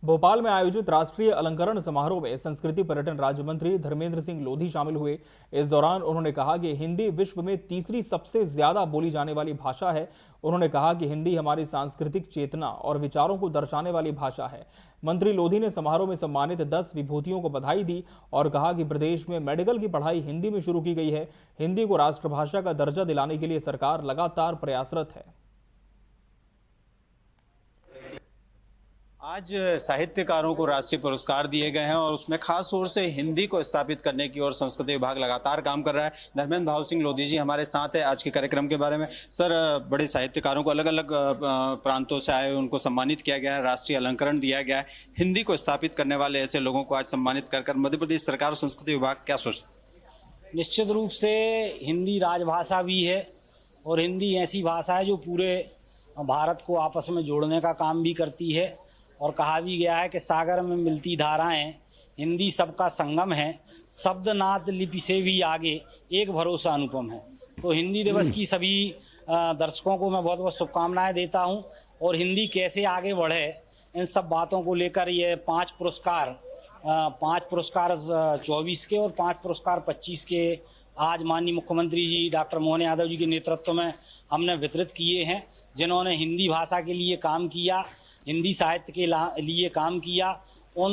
भोपाल में आयोजित राष्ट्रीय अलंकरण समारोह में संस्कृति पर्यटन राज्य मंत्री धर्मेंद्र सिंह लोधी शामिल हुए। इस दौरान उन्होंने कहा कि हिंदी विश्व में तीसरी सबसे ज्यादा बोली जाने वाली भाषा है। उन्होंने कहा कि हिंदी हमारी सांस्कृतिक चेतना और विचारों को दर्शाने वाली भाषा है। मंत्री लोधी ने समारोह में सम्मानित 10 विभूतियों को बधाई दी और कहा कि प्रदेश में मेडिकल की पढ़ाई हिंदी में शुरू की गई है। हिंदी को राष्ट्रभाषा का दर्जा दिलाने के लिए सरकार लगातार प्रयासरत है। आज साहित्यकारों को राष्ट्रीय पुरस्कार दिए गए हैं और उसमें खास तौर से हिंदी को स्थापित करने की ओर संस्कृति विभाग लगातार काम कर रहा है। धर्मेंद्र भाव सिंह लोधी जी हमारे साथ है आज के कार्यक्रम के बारे में। सर, बड़े साहित्यकारों को अलग अलग प्रांतों से आए उनको सम्मानित किया गया है, राष्ट्रीय अलंकरण दिया गया है। हिंदी को स्थापित करने वाले ऐसे लोगों को आज सम्मानित कर मध्य प्रदेश सरकार और संस्कृति विभाग क्या सोचता है? निश्चित रूप से हिंदी राजभाषा भी है और हिंदी ऐसी भाषा है जो पूरे भारत को आपस में जोड़ने का काम भी करती है। और कहा भी गया है कि सागर में मिलती धाराएं, हिंदी सबका संगम है, शब्द नाद लिपि से भी आगे एक भरोसा अनुपम है। तो हिंदी दिवस की सभी दर्शकों को मैं बहुत बहुत शुभकामनाएं देता हूं और हिंदी कैसे आगे बढ़े इन सब बातों को लेकर ये 5 पुरस्कार 24 के और 5 पुरस्कार 25 के आज माननीय मुख्यमंत्री जी डॉक्टर मोहन यादव जी के नेतृत्व में हमने वितरित किए हैं, जिन्होंने हिंदी भाषा के लिए काम किया, हिंदी साहित्य के लिए काम किया। उन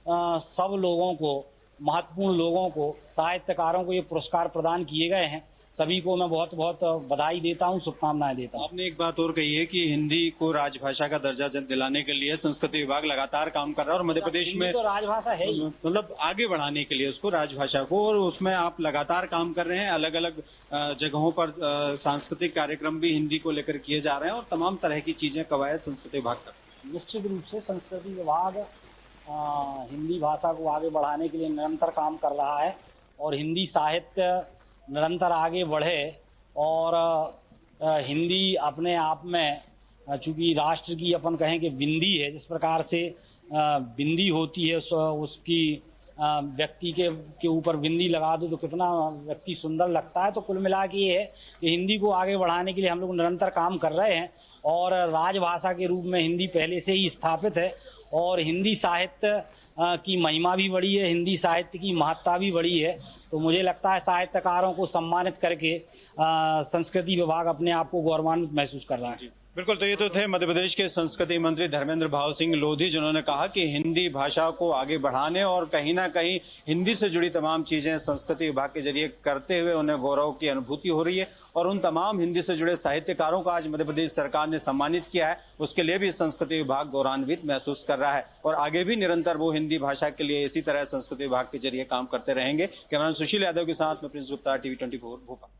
सब लोगों को, महत्वपूर्ण लोगों को, साहित्यकारों को ये पुरस्कार प्रदान किए गए हैं। सभी को मैं बहुत बहुत बधाई देता हूं, शुभकामनाएं देता हूं। आपने एक बात और कही है कि हिंदी को राजभाषा का दर्जा दिलाने के लिए संस्कृति विभाग लगातार काम कर रहा है और मध्य प्रदेश में तो राजभाषा है ही, मतलब आगे बढ़ाने के लिए उसको राजभाषा को, और उसमें आप लगातार काम कर रहे हैं। अलग अलग जगहों पर सांस्कृतिक कार्यक्रम भी हिंदी को लेकर किए जा रहे हैं और तमाम तरह की चीजें कवायद संस्कृति विभाग कर। निश्चित रूप से संस्कृति विभाग हिंदी भाषा को आगे बढ़ाने के लिए निरंतर काम कर रहा है और हिंदी साहित्य निरंतर आगे बढ़े और हिंदी अपने आप में, चूँकि राष्ट्र की अपन कहें कि बिंदी है, जिस प्रकार से बिंदी होती है उसकी व्यक्ति के ऊपर बिंदी लगा दो तो कितना व्यक्ति सुंदर लगता है। तो कुल मिला के ये है कि हिंदी को आगे बढ़ाने के लिए हम लोग निरंतर काम कर रहे हैं और राजभाषा के रूप में हिंदी पहले से ही स्थापित है और हिंदी साहित्य की महिमा भी बड़ी है, हिंदी साहित्य की महत्ता भी बड़ी है। तो मुझे लगता है साहित्यकारों को सम्मानित करके संस्कृति विभाग अपने आप को गौरवान्वित महसूस कर रहा है। बिल्कुल, तो ये तो थे मध्य प्रदेश के संस्कृति मंत्री धर्मेंद्र भाव सिंह लोधी, जिन्होंने कहा कि हिंदी भाषा को आगे बढ़ाने और कहीं ना कहीं हिंदी से जुड़ी तमाम चीजें संस्कृति विभाग के जरिए करते हुए उन्हें गौरव की अनुभूति हो रही है और उन तमाम हिंदी से जुड़े साहित्यकारों को आज मध्य प्रदेश सरकार ने सम्मानित किया है। उसके लिए भी संस्कृति विभाग गौरवान्वित महसूस कर रहा है और आगे भी निरंतर वो हिंदी भाषा के लिए इसी तरह संस्कृति विभाग के जरिए काम करते रहेंगे। कैमरामैन सुशील यादव के साथ में प्रिंस गुप्ता, TV 24 भोपाल।